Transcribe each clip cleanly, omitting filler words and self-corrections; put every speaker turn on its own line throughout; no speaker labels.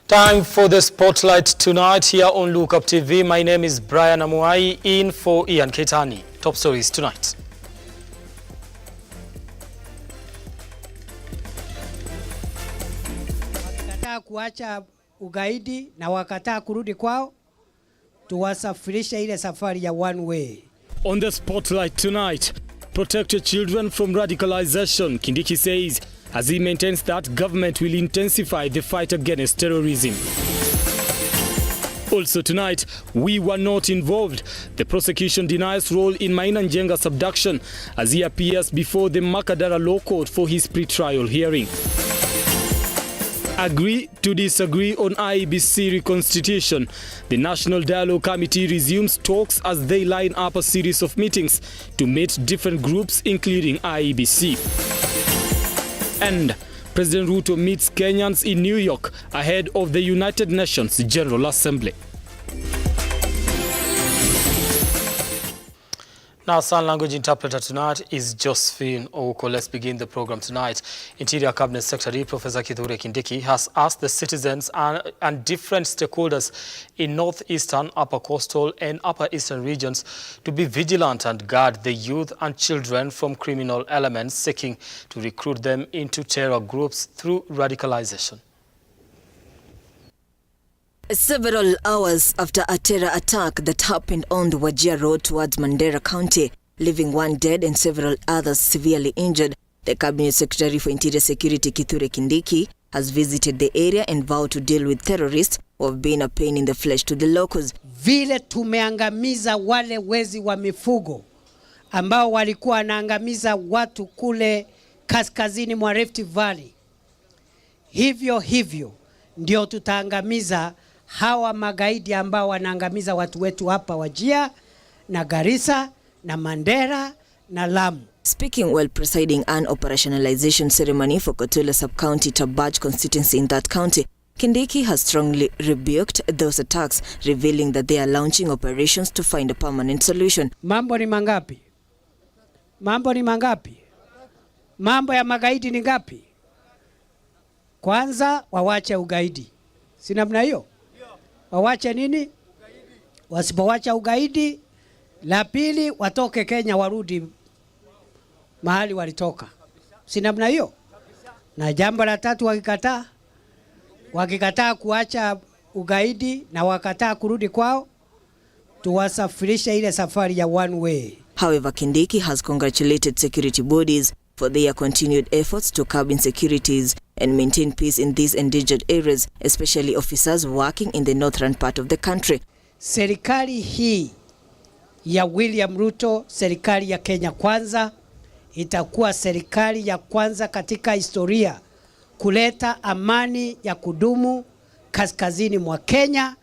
Time for the spotlight tonight here on Lookuptv. My name is Brian Amuai, in for Ian Ketani. Top stories tonight.
Wakataa kuacha ugaidi na wakataa kurudi kwao, tuwasafirisha ile safari ya one way.
On the spotlight tonight, protect your children from radicalization, Kindiki says, as he maintains that government will intensify the fight against terrorism. Also tonight, we were not involved. The prosecution denies role in Maina Njenga's abduction as he appears before the Makadara Law Court for his pre-trial hearing. Agree to disagree on IEBC reconstitution. The National Dialogue Committee resumes talks as they line up a series of meetings to meet different groups including IEBC. And President RUTO meets Kenyans in New York ahead of the United Nations General Assembly. Now, sign language interpreter tonight is Josephine Oko. Let's begin the program tonight. Interior Cabinet Secretary Professor Kindiki has asked the citizens and different stakeholders in northeastern, upper coastal and upper eastern regions to be vigilant and guard the youth and children from criminal elements seeking to recruit them into terror groups through radicalization.
Several hours after a terror attack that happened on the Wajir Road towards Mandera County, leaving one dead and several others severely injured, the Cabinet Secretary for Interior Security Kindiki has visited the area and vowed to deal with terrorists who have been a pain in the flesh to the locals.
Vile tumeangamiza wale wezi wa mifugo ambao walikuwa wanaangamiza watu kule kaskazini mwa Rift Valley, hivyo ndio tutaangamiza hawa magaidi ambao wanaangamiza watu wetu hapa Wajir na Garissa na Mandera na Lamu.
Speaking while presiding an operationalization ceremony for Kotulo Sub-County Tabaj constituency in that county, Kindiki has strongly rebuked those attacks, revealing that they are launching operations to find a permanent solution.
Mambo ni mangapi? Mambo ya magaidi ni ngapi? Kwanza wawache ugaidi. Si namna hiyo? Wawache nini? Wasipowacha ugaidi, la pili watoke Kenya warudi mahali walitoka. Si namna hiyo? Na jambo la tatu wakikataa kuacha ugaidi na wakataa kurudi kwao, tuwasafirisha ile safari ya one way.
However, Kindiki has congratulated security bodies for their continued efforts to curb insecurities and maintain peace in these endangered areas, especially officers working in the northern part of the country.
Serikali hii ya William Ruto, serikali ya Kenya Kwanza, itakuwa serikali ya kwanza katika historia kuleta amani ya kudumu kaskazini mwa Kenya,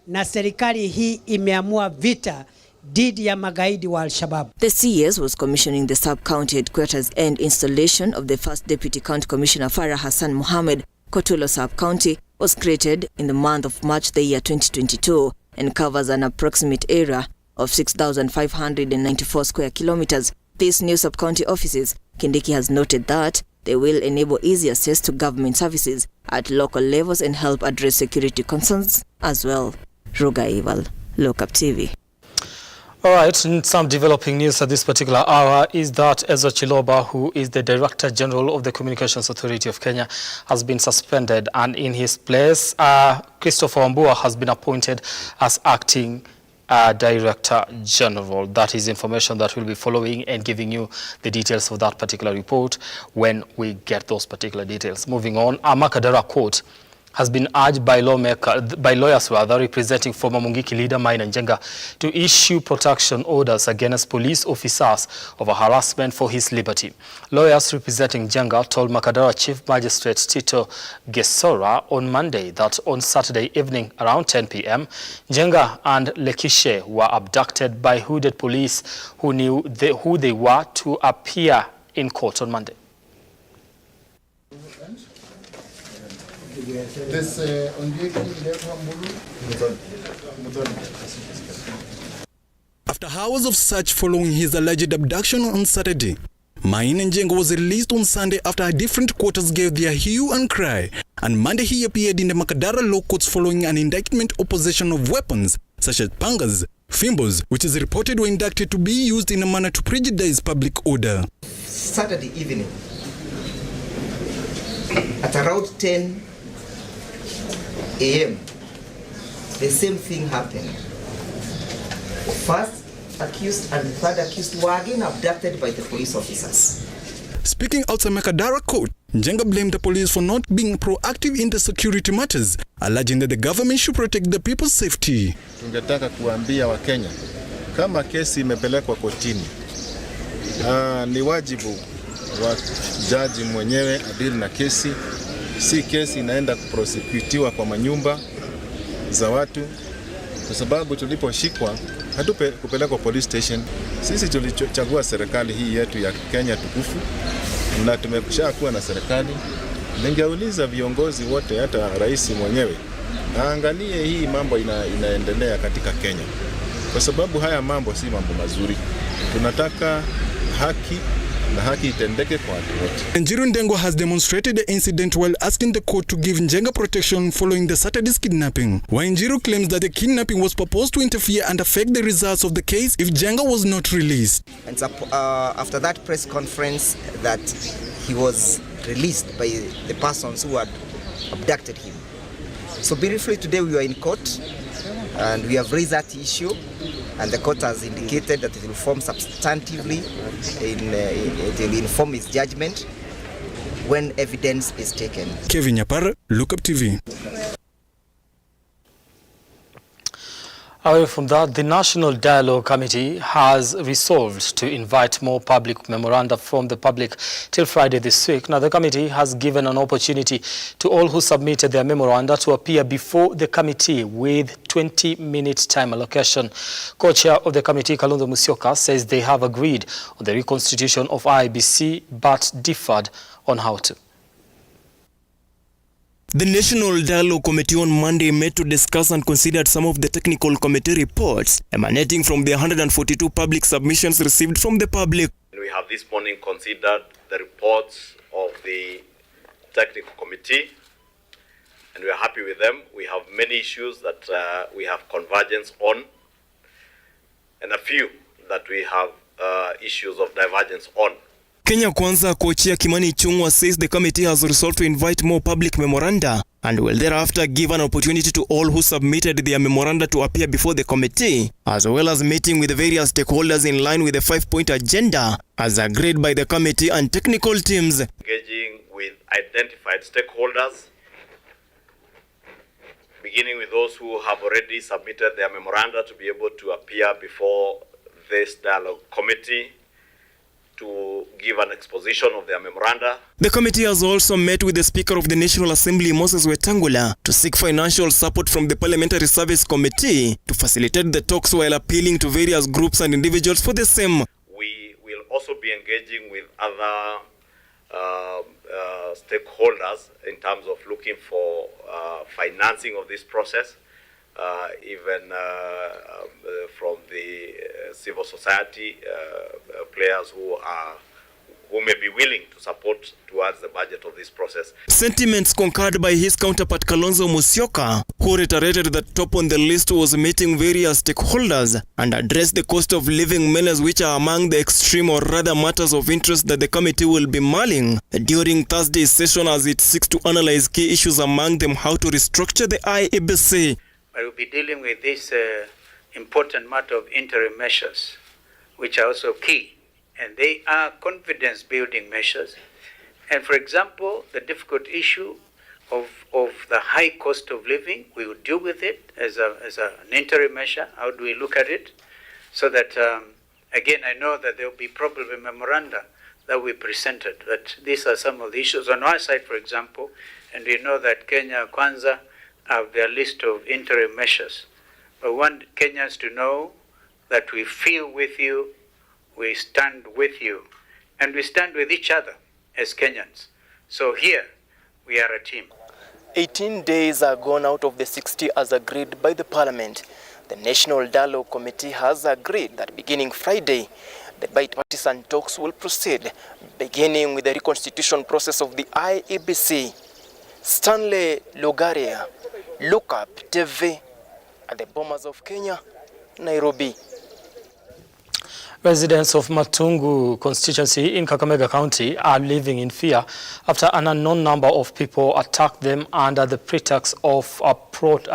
na serikali hii imeamua vita dhidi ya magaidi wa Al-Shabab.
The CS was commissioning the sub-county headquarters and installation of the first Deputy County Commissioner Farah Hassan Mohammed. Kotulo sub-county was created in the month of March the year 2022 and covers an approximate area of 6,594 square kilometers. These new sub-county offices, Kindiki has noted that they will enable easy access to government services at local levels and help address security concerns as well. Ruga Ival, Lookuptv.
All right, some developing news at this particular hour is that Ezra Chiloba, who is the Director General of the Communications Authority of Kenya, has been suspended, and in his place, Christopher Wambua has been appointed as Acting Director General. That is information that we'll be following and giving you the details of that particular report when we get those particular details. Moving on, a Makadara court has been urged by lawyers representing former Mungiki leader Maina Njenga to issue protection orders against police officers over harassment for his liberty. Lawyers representing Njenga told Makadara Chief Magistrate Tito Gesora on Monday that on Saturday evening around 10 p.m., Njenga and Lekishe were abducted by hooded police who knew who they were to appear in court on Monday.
After hours of search following his alleged abduction on Saturday, Maina Njenga was released on Sunday after different quarters gave their hue and cry and Monday he appeared in the Makadara law courts following an indictment of possession of weapons such as pangas, fimbles, which is reported were inducted to be used in a manner to prejudice public order.
Saturday evening, at around 10 a.m., the same thing happened. First accused and the third accused were again abducted by the police officers.
Speaking outside Makadara court, Njenga blamed the police for not being proactive in the security matters, alleging that the government should protect the people's safety.
Tungetaka kuambia Wakenya, kama kesi imepelekwa kotini, ni wajibu wa jaji mwenyewe adili na kesi. Si kesi inaenda kuprosecutiwa kwa manyumba za watu, kwa sababu tuliposhikwa hatupe kupelekwa police station. Sisi tulichagua serikali hii yetu ya Kenya tukufu, na tumeshakuwa na serikali. Ningeuliza viongozi wote, hata rais mwenyewe, angalie hii mambo inaendelea katika Kenya, kwa sababu haya mambo si mambo mazuri. Tunataka haki na haki itendeke kwa watu wote.
Njiru Ndengo has demonstrated the incident while asking the court to give Njenga protection following the Saturday's kidnapping. While Njiru claims that the kidnapping was purposed to interfere and affect the results of the case if Njenga was not released.
And after that press conference that he was released by the persons who had abducted him. So briefly today we were in court and we have raised that issue, and the court has indicated that it will form substantively, it will inform its judgment when evidence is taken.
Kevin Nyapara, Lookuptv.
Away from that, the National Dialogue Committee has resolved to invite more public memoranda from the public till Friday this week. Now, the committee has given an opportunity to all who submitted their memoranda to appear before the committee with 20-minute time allocation. Co-chair of the committee, Kalonzo Musyoka, says they have agreed on the reconstitution of IEBC but differed on how to.
The National Dialogue Committee on Monday met to discuss and considered some of the technical committee reports emanating from the 142 public submissions received from the public.
We have this morning considered the reports of the technical committee, and we are happy with them. We have many issues that we have convergence on, and a few that we have issues of divergence on.
Kenya Kwanza co-chair Kimani Ichung'wah says the committee has resolved to invite more public memoranda and will thereafter give an opportunity to all who submitted their memoranda to appear before the committee, as well as meeting with the various stakeholders in line with the 5-point agenda as agreed by the committee and technical teams.
Engaging with identified stakeholders, beginning with those who have already submitted their memoranda to be able to appear before this dialogue committee to give an exposition of their memoranda.
The committee has also met with the Speaker of the National Assembly, Moses Wetangula, to seek financial support from the Parliamentary Service Committee to facilitate the talks while appealing to various groups and individuals for the same.
We will also be engaging with other stakeholders in terms of looking for financing of this process, even from the civil society players who may be willing to support towards the budget of this process.
Sentiments concurred by his counterpart Kalonzo Musyoka, who reiterated that top on the list was meeting various stakeholders and address the cost of living menace, which are among the extreme or rather matters of interest that the committee will be mulling during Thursday's session as it seeks to analyze key issues, among them how to restructure the IEBC.
I will be dealing with this important matter of interim measures, which are also key, and they are confidence-building measures. And for example, the difficult issue of the high cost of living, we will deal with it as an interim measure. How do we look at it? So that, again, I know that there will be probably memoranda that we presented, that these are some of the issues on our side, for example, and we know that Kenya Kwanza have their list of interim measures. But we want Kenyans to know that we feel with you, we stand with you, and we stand with each other as Kenyans. So here, we are a team.
18 days are gone out of the 60 as agreed by the Parliament. The National Dialogue Committee has agreed that beginning Friday, the bipartisan talks will proceed, beginning with the reconstitution process of the IEBC. Stanley Lugaria, Lookuptv, at the Bomas of Kenya, Nairobi.
Residents of Matungu constituency in Kakamega County are living in fear after an unknown number of people attacked them under the pretext of a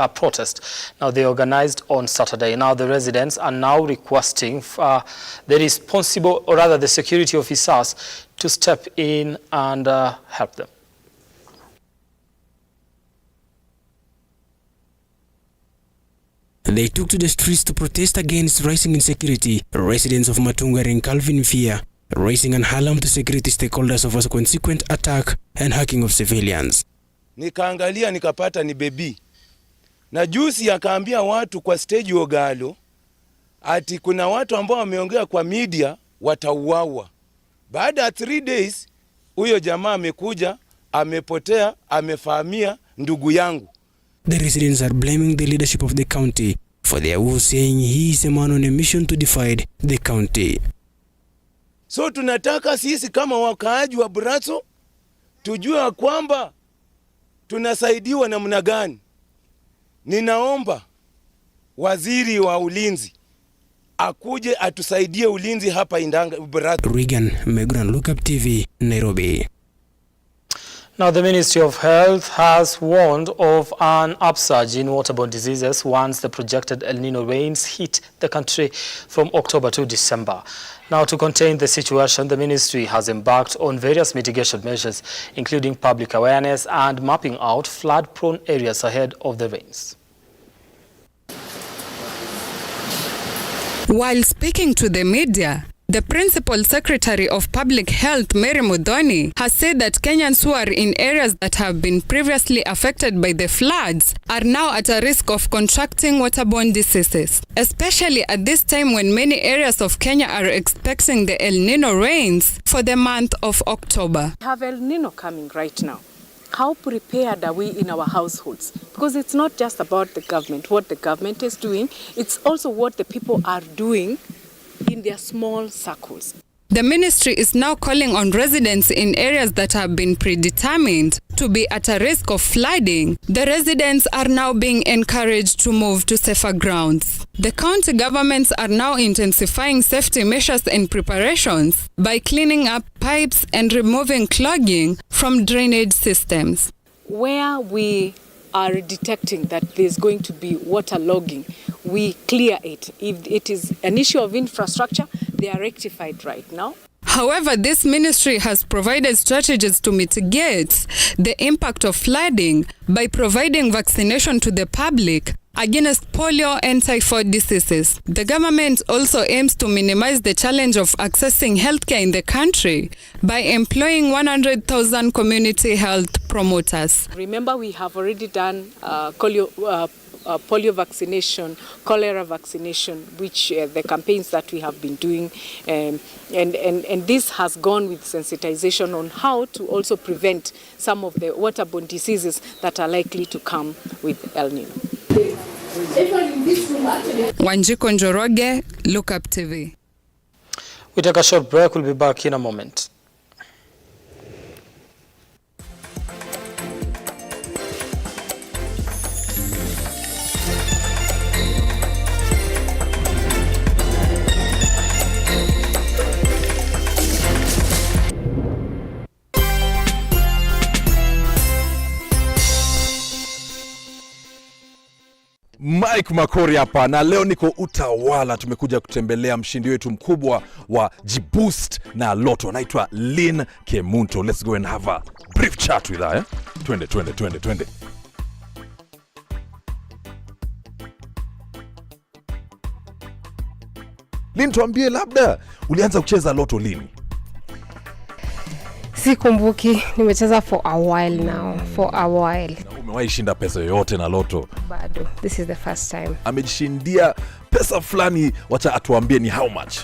protest. Now, they organized on Saturday. Now, the residents are now requesting the responsible, or rather the security officers, to step in and help them.
They took to the streets to protest against rising insecurity. Residents of Matungu are in Calvin fear, raising an alarm to security stakeholders of a consequent attack and hacking of civilians.
Nikaangalia nikapata ni bebi. Na juzi akaambia watu kwa stage Ogalo ati kuna watu ambao wameongea kwa media watauawa. Baada ya 3 days huyo jamaa amekuja, amepotea, amefahamia ndugu yangu.
The residents are blaming the leadership of the county for their woes, saying he is a man on a mission to divide the county.
So tunataka sisi kama wakaaji wa Burato tujue kwamba tunasaidiwa namna gani. Ninaomba waziri wa ulinzi akuje atusaidie ulinzi hapa Indanga Burato.
Regan Megran, Lookuptv, Nairobi.
Now, the Ministry of Health has warned of an upsurge in waterborne diseases once the projected El Nino rains hit the country from October to December. Now, to contain the situation, the ministry has embarked on various mitigation measures, including public awareness and mapping out flood-prone areas ahead of the rains.
While speaking to the media, the Principal Secretary of Public Health, Mary Muthoni, has said that Kenyans who are in areas that have been previously affected by the floods are now at a risk of contracting waterborne diseases, especially at this time when many areas of Kenya are expecting the El Nino rains for the month of October.
We have El Nino coming right now. How prepared are we in our households? Because it's not just about the government, what the government is doing, it's also what the people are doing in their small circles.
The ministry is now calling on residents in areas that have been predetermined to be at a risk of flooding. The residents are now being encouraged to move to safer grounds. The county governments are now intensifying safety measures and preparations by cleaning up pipes and removing clogging from drainage systems.
Where we are detecting that there's going to be waterlogging, we clear it. If it is an issue of infrastructure, they are rectified right now.
However, this ministry has provided strategies to mitigate the impact of flooding by providing vaccination to the public against polio and typhoid diseases. The government also aims to minimize the challenge of accessing healthcare in the country by employing 100,000 community health promoters.
Remember, we have already done polio vaccination, cholera vaccination, which the campaigns that we have been doing, and this has gone with sensitization on how to also prevent some of the waterborne diseases that are likely to come with El Nino.
Wanjiko Njoroge, Lookuptv.
We take a short break. We'll be back in a moment.
Mike Makori hapa na leo niko Utawala. Tumekuja kutembelea mshindi wetu mkubwa wa Jiboost na Loto, anaitwa Lynn Kemunto. Let's go and have a brief chat with her. Twende. Lynn, tuambie labda ulianza kucheza Loto lini?
Sikumbuki, nimecheza for a while now, Na
umewahi shinda pesa yoyote na Loto?
Bado, this is the first time.
Amejishindia pesa fulani, wacha atuambie ni how much?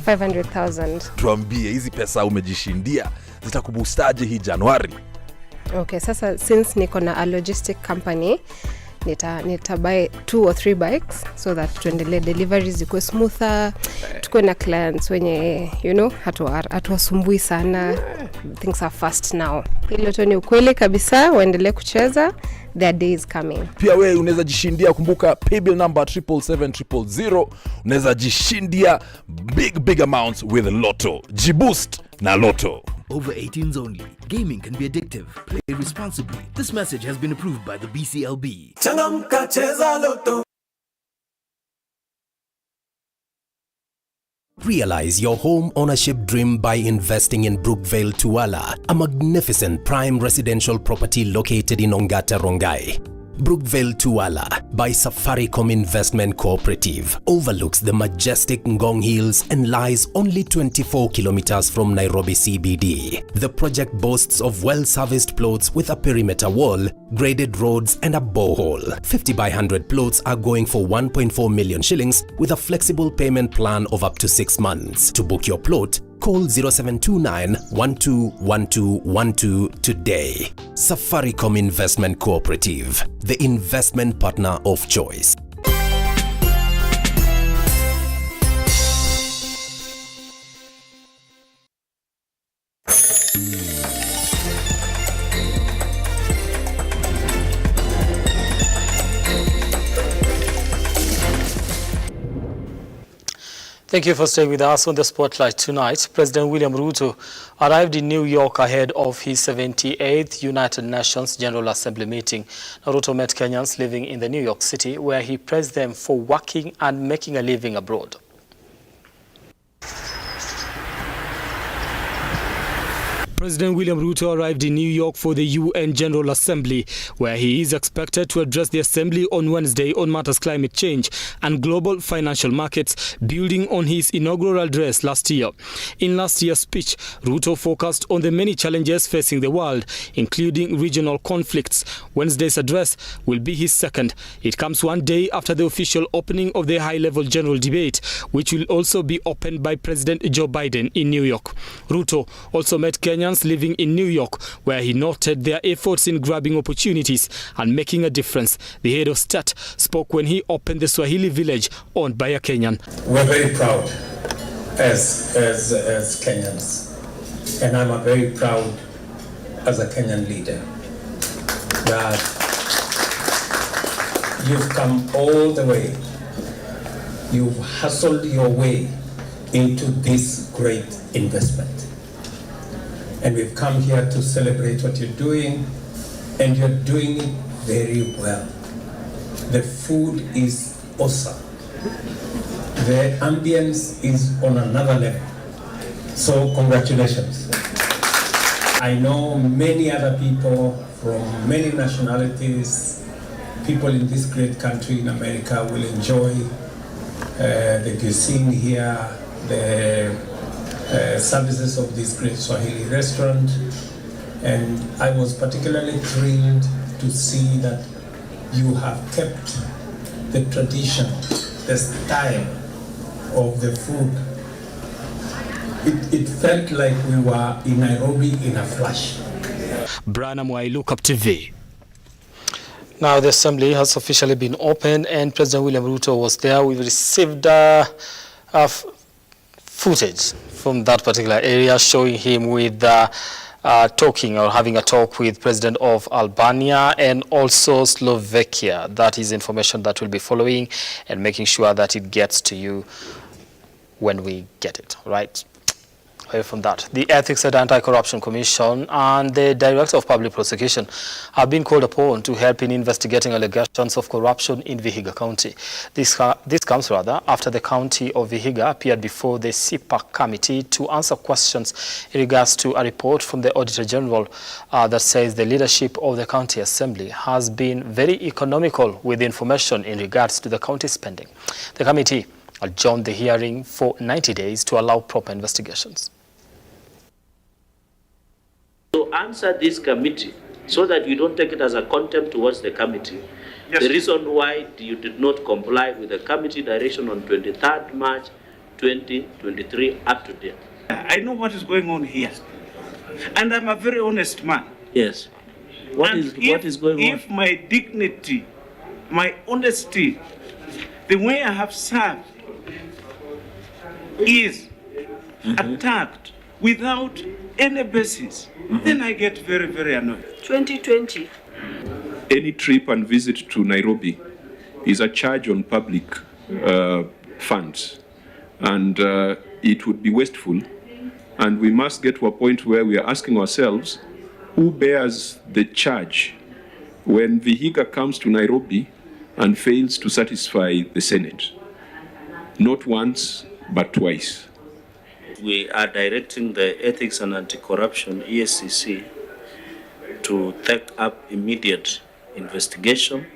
500,000.
Tuambie hizi pesa umejishindia zitakubustaje hii Januari?
Okay, sasa since niko na a logistic company, nita buy 2 or 3 bikes so that tuendelee deliveries zikuwe smoother, tukuwe na clients wenye hatuwasumbui sana. Things are fast now. Hilo tu ni ukweli kabisa, waendelee kucheza. Their day is coming.
Pia wewe unaweza jishindia, kumbuka paybill number 77700. Unaweza jishindia big amounts with Lotto. Jiboost na Lotto.
Over 18s only. Gaming can be addictive. Play responsibly. This message has been approved by the BCLB.
Changamka cheza Lotto.
Realize your home ownership dream by investing in Brookvale Tuala, a magnificent prime residential property located in Ongata Rongai. Brookvale Tuala by Safaricom Investment Cooperative overlooks the majestic Ngong Hills and lies only 24 kilometers from Nairobi CBD. The project boasts of well-serviced plots with a perimeter wall, graded roads and a borehole. 50 by 100 plots are going for 1.4 million shillings with a flexible payment plan of up to 6 months. To book your plot, call 0729 121212 today. Safaricom Investment Cooperative, the investment partner of choice.
Thank you for staying with us on the Spotlight tonight. President William RUTO arrived in New York ahead of his 78th United Nations General Assembly meeting. RUTO met Kenyans living in the New York City, where he praised them for working and making a living abroad. President William RUTO arrived in New York for the UN General Assembly, where he is expected to address the Assembly on Wednesday on matters climate change and global financial markets, building on his inaugural address last year. In last year's speech, RUTO focused on the many challenges facing the world, including regional conflicts. Wednesday's address will be his second. It comes one day after the official opening of the high-level general debate, which will also be opened by President Joe Biden in New York. RUTO also met Kenyans living in New York, where he noted their efforts in grabbing opportunities and making a difference. The head of state spoke when he opened the Swahili village owned by a Kenyan.
We're very proud as Kenyans, and I'm very proud as a Kenyan leader that you've come all the way, you've hustled your way into this great investment. And we've come here to celebrate what you're doing, and you're doing it very well. The food is awesome. The ambience is on another level. So congratulations. I know many other people from many nationalities, people in this great country in America will enjoy the cuisine here, the services of this great Swahili restaurant, and I was particularly thrilled to see that you have kept the tradition, the style of the food. It felt like we were in Nairobi in a flash.
Branham Lookuptv. Now the assembly has officially been opened, and President William RUTO was there. We received footage from that particular area showing him with talking or having a talk with President of Albania and also Slovakia. That is information that will be following and making sure that it gets to you when we get it, right? Away from that, the Ethics and Anti-Corruption Commission and the Director of Public Prosecution have been called upon to help in investigating allegations of corruption in Vihiga County. This comes after the county of Vihiga appeared before the CPAC committee to answer questions in regards to a report from the Auditor General that says the leadership of the county assembly has been very economical with information in regards to the county spending. The committee adjourned the hearing for 90 days to allow proper investigations.
To answer this committee so that we don't take it as a contempt towards the committee. Yes. The reason why you did not comply with the committee direction on 23rd March 2023 up to date.
I know what is going on here, and I'm a very honest man.
Yes. What is going on?
If my dignity my honesty, the way I have served, is attacked without any basis, then I get very, very annoyed.
2020.
Any trip and visit to Nairobi is a charge on public funds, and it would be wasteful, and we must get to a point where we are asking ourselves, who bears the charge when Vihiga comes to Nairobi and fails to satisfy the Senate? Not once, but twice.
We are directing the Ethics and Anti-Corruption, ESCC, to take up immediate investigation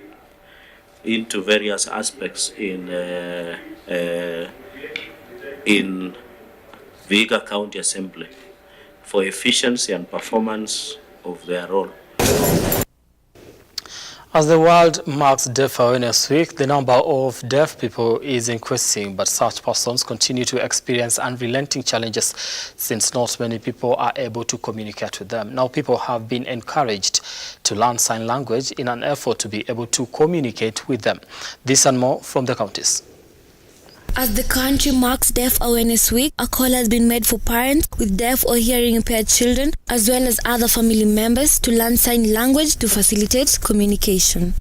into various aspects in Vihiga County Assembly for efficiency and performance of their role.
As the world marks Deaf Awareness Week, the number of deaf people is increasing, but such persons continue to experience unrelenting challenges since not many people are able to communicate with them. Now, people have been encouraged to learn sign language in an effort to be able to communicate with them. This and more from the counties.
As the country marks Deaf Awareness Week, a call has been made for parents with deaf or hearing impaired children, as well as other family members, to learn sign language to facilitate communication.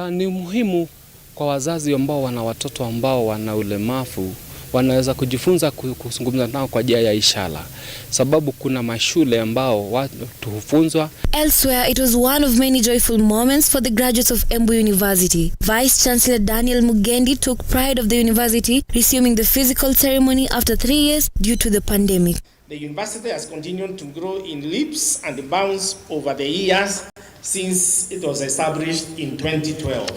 Ni muhimu kwa wazazi ambao wana watoto ambao wana ulemavu wanaweza kujifunza kuzungumza nao kwa njia ya ishara, sababu kuna mashule ambao watu hufunzwa.
Elsewhere, it was one of many joyful moments for the graduates of Embu University. Vice Chancellor Daniel Mugendi took pride of the university resuming the physical ceremony after 3 years due to the pandemic.
The university has continued to grow in leaps and bounds over the years since it was established in 2012.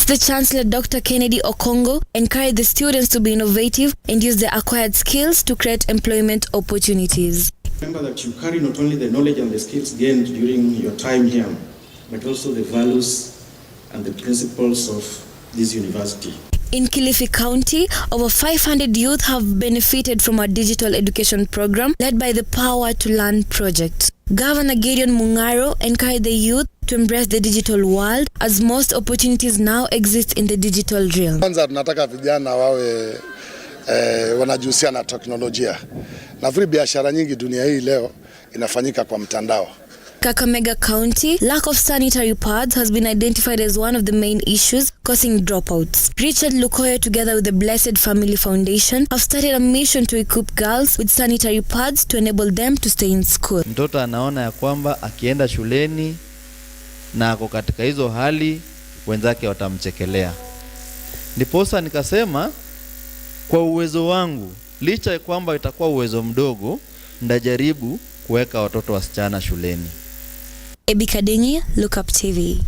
The Chancellor, Dr. Kennedy Okongo, encouraged the students to be innovative and use their acquired skills to create employment opportunities.
Remember that you carry not only the knowledge and the skills gained during your time here, but also the values and the principles of this university.
In Kilifi County, over 500 youth have benefited from a digital education program led by the Power to Learn project. Governor Gideon Mungaro encouraged the youth to embrace the digital world as most opportunities now exist in the digital realm.
Kwanza tunataka vijana wawe wanajihusisha na teknolojia. Nafikiri biashara nyingi dunia hii leo inafanyika kwa mtandao.
Kakamega County, lack of sanitary pads has been identified as one of the main issues causing dropouts. Richard Lukoye, together with the Blessed Family Foundation, have started a mission to equip girls with sanitary pads to enable them to stay in school.
Mtoto anaona ya kwamba akienda shuleni na ako katika hizo hali, wenzake watamchekelea. Ndiposa nikasema kwa uwezo wangu, licha ya kwamba itakuwa uwezo mdogo, ndajaribu kuweka watoto wasichana shuleni.
Ebi Kadenyi, Lookuptv.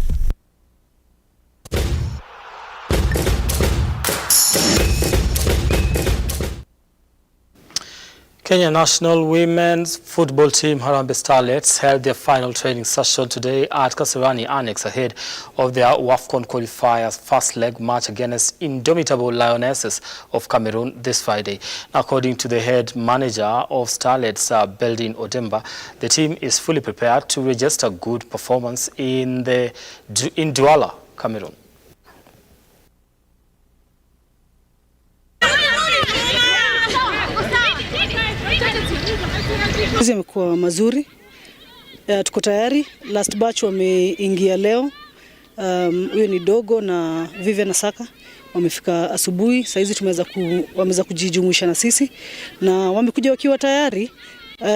Kenya national women's football team Harambee Starlets held their final training session today at Kasarani Annex ahead of their WAFCON qualifiers first leg match against indomitable Lionesses of Cameroon this Friday. According to the head manager of Starlets, Beldin Odemba, the team is fully prepared to register good performance in Douala, Cameroon.
Kazi yamekuwa mazuri. Tuko tayari. Last batch wameingia leo. Huyo ni Dogo na Vivian Saka. Wamefika asubuhi. Sasa hizi wameweza kujijumuisha na sisi na wamekuja wakiwa tayari.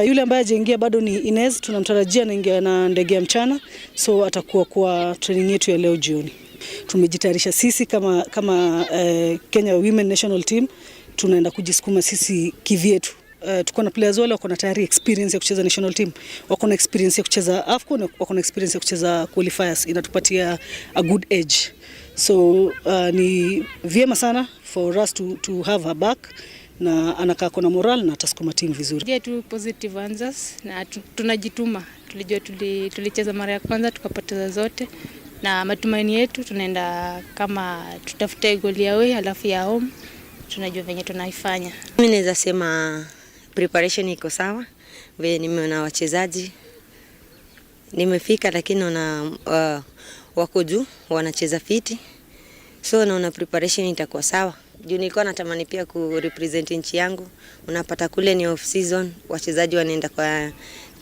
Yule ambaye hajaingia bado ni Inez, tunamtarajia anaingia na ndege ya mchana, so atakuwa kwa training yetu ya leo jioni. Tumejitayarisha sisi kama Kenya Women National Team, tunaenda kujisukuma sisi kivyetu. Tuko na players wale wako na tayari experience ya kucheza national team, wako na experience ya kucheza AFCON, wako na experience ya kucheza qualifiers, inatupatia a good edge. So ni vyema sana for us to have her back, na anakaa kuna moral na atasukuma team vizuri.
Je, tu positive answers na tunajituma. Tulijua tulicheza mara ya kwanza tukapoteza zote, na matumaini yetu tunaenda kama tutafute goli ya away halafu ya home, tunajua venye tunaifanya.
Mimi naweza sema preparation iko sawa. Vile nimeona wachezaji nimefika, lakini wako juu wanacheza fiti, So naona preparation itakuwa sawa. Juu nilikuwa natamani pia kurepresent nchi yangu. Unapata kule ni off season, wachezaji wanaenda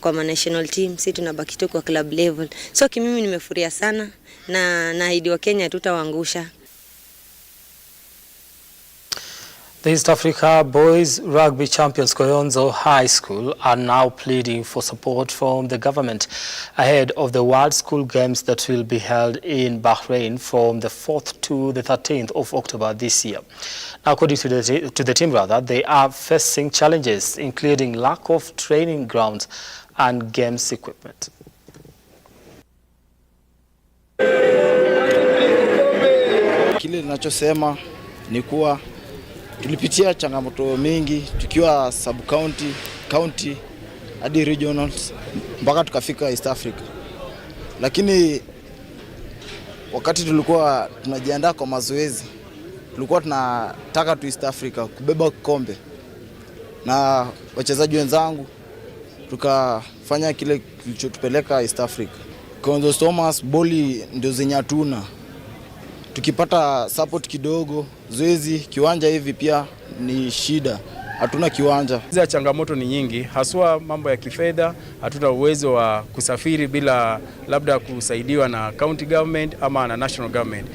kwa national team, sisi tunabaki tu kwa club level. So kimimi nimefurahia sana na naahidi wa Kenya tutawaangusha.
The East Africa Boys Rugby Champions Koyonzo High School are now pleading for support from the government ahead of the World School Games that will be held in Bahrain from the 4th to the 13th of October this year. Now, according to the team, they are facing challenges, including lack of training grounds and games equipment.
Kile ninachosema ni kuwa tulipitia changamoto mingi tukiwa sub county hadi regionals mpaka tukafika East Africa. Lakini wakati tulikuwa tunajiandaa kwa mazoezi, tulikuwa tunataka tu East Africa kubeba kikombe. Na wachezaji wenzangu tukafanya kile kilichotupeleka East Africa. Koyonzo Thomas boli ndio zenye hatuna. Tukipata support kidogo, zoezi, kiwanja hivi pia ni shida. Hatuna kiwanja.
Hizo changamoto ni nyingi, haswa mambo ya kifedha, hatuna uwezo wa kusafiri bila labda kusaidiwa na county government ama na national government.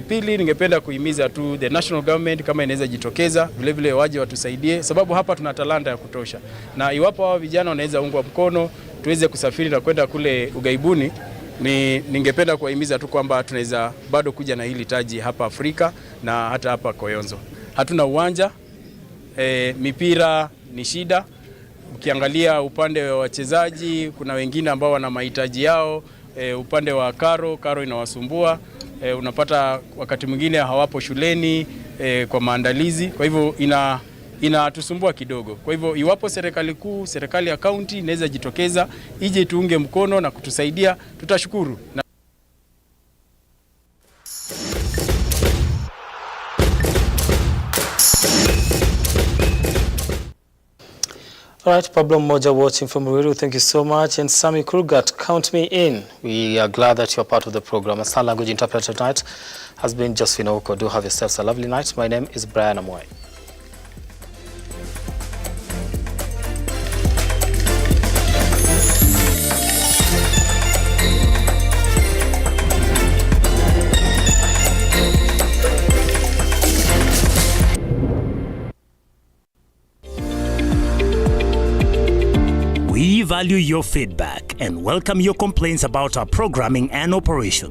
Pili, ningependa kuhimiza tu the national government kama inaweza jitokeza, vile vile waje watusaidie, sababu hapa tuna talanta ya kutosha. Na iwapo hao vijana wanaweza ungwa mkono, tuweze kusafiri na kwenda kule ugaibuni, ningependa kuwahimiza tu kwamba tunaweza bado kuja na hili taji hapa Afrika na hata hapa Koyonzo. Hatuna uwanja, mipira ni shida. Ukiangalia upande wa wachezaji, kuna wengine ambao wana mahitaji yao, upande wa karo inawasumbua. Unapata wakati mwingine hawapo shuleni kwa maandalizi, kwa hivyo inatusumbua kidogo. Kwa hivyo iwapo serikali kuu, serikali ya county inaweza jitokeza, ije tuunge mkono na kutusaidia, tutashukuru.
All right, Pablo Moja watching from Ruiru, thank you so much. And Sami Kurgat, count me in. We are glad that you're part of the program. A sign language interpreter tonight has been Josephine Oko. Do have yourselves a lovely night. My name is Brian Amoy.
We value your feedback and welcome your complaints about our programming and operation.